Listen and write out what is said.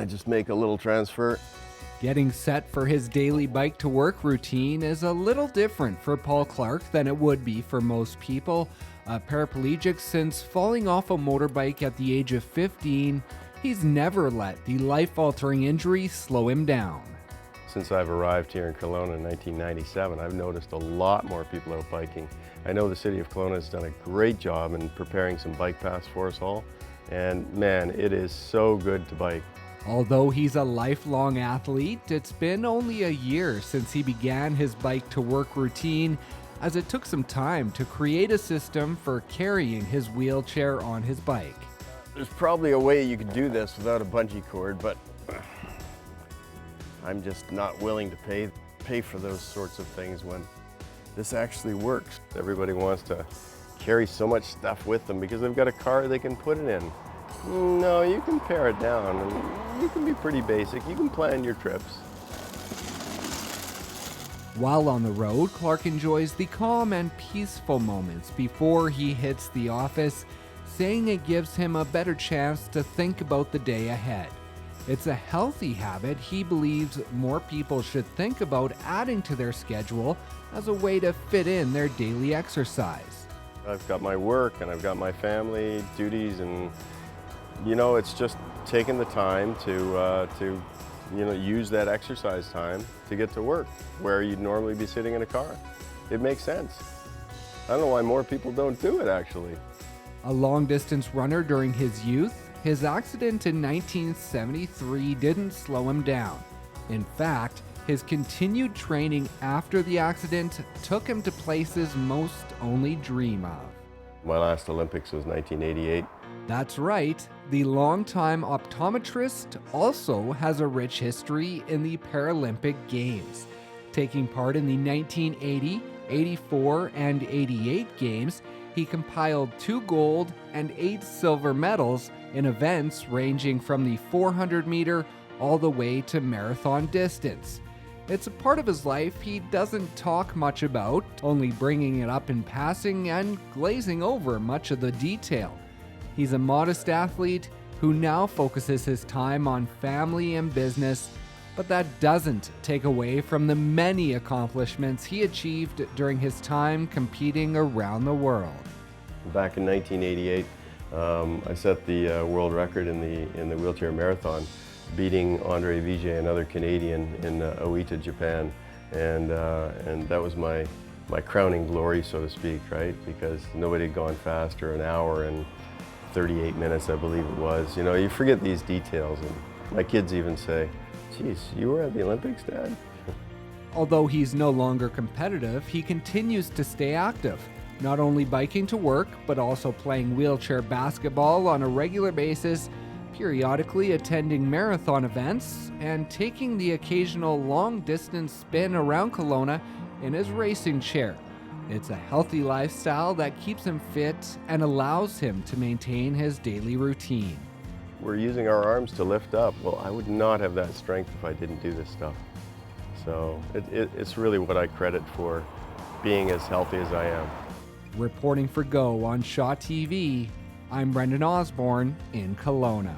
I just make a little transfer. Getting set for his daily bike to work routine is a little different for Paul Clark than it would be for most people. A paraplegic since falling off a motorbike at the age of 15, he's never let the life-altering injury slow him down. Since I've arrived here in Kelowna in 1997, I've noticed a lot more people out biking. I know the city of Kelowna has done a great job in preparing some bike paths for us all, and man, it is so good to bike. Although he's a lifelong athlete, it's been only a year since he began his bike to work routine, as it took some time to create a system for carrying his wheelchair on his bike. There's probably a way you could do this without a bungee cord, but I'm just not willing to pay for those sorts of things when this actually works. Everybody wants to carry so much stuff with them because they've got a car they can put it in. No, you can pare it down and you can be pretty basic. You can plan your trips. While on the road, Clark enjoys the calm and peaceful moments before he hits the office, saying it gives him a better chance to think about the day ahead. It's a healthy habit he believes more people should think about adding to their schedule as a way to fit in their daily exercise. I've got my work and I've got my family duties, and it's just taking the time to use that exercise time to get to work where you'd normally be sitting in a car. It makes sense. I don't know why more people don't do it, actually. A long-distance runner during his youth, his accident in 1973 didn't slow him down. In fact, his continued training after the accident took him to places most only dream of. My last Olympics was 1988. That's right, the longtime optometrist also has a rich history in the Paralympic Games. Taking part in the 1980, 84, and 88 Games, he compiled 2 gold and 8 silver medals in events ranging from the 400-meter all the way to marathon distance. It's a part of his life he doesn't talk much about, only bringing it up in passing and glazing over much of the detail. He's a modest athlete who now focuses his time on family and business, but that doesn't take away from the many accomplishments he achieved during his time competing around the world. Back in 1988, I set the world record in the wheelchair marathon, beating Andre Vijay, another Canadian, in Oita, Japan, and that was my crowning glory, so to speak, right? Because nobody had gone faster, an hour and 38 minutes, I believe it was. You forget these details, and my kids even say, "Geez, you were at the Olympics, Dad?" Although he's no longer competitive, he continues to stay active, not only biking to work, but also playing wheelchair basketball on a regular basis, periodically attending marathon events, and taking the occasional long-distance spin around Kelowna in his racing chair. It's a healthy lifestyle that keeps him fit and allows him to maintain his daily routine. We're using our arms to lift up. Well, I would not have that strength if I didn't do this stuff. So it's really what I credit for being as healthy as I am. Reporting for Go on Shaw TV, I'm Brendan Osborne in Kelowna.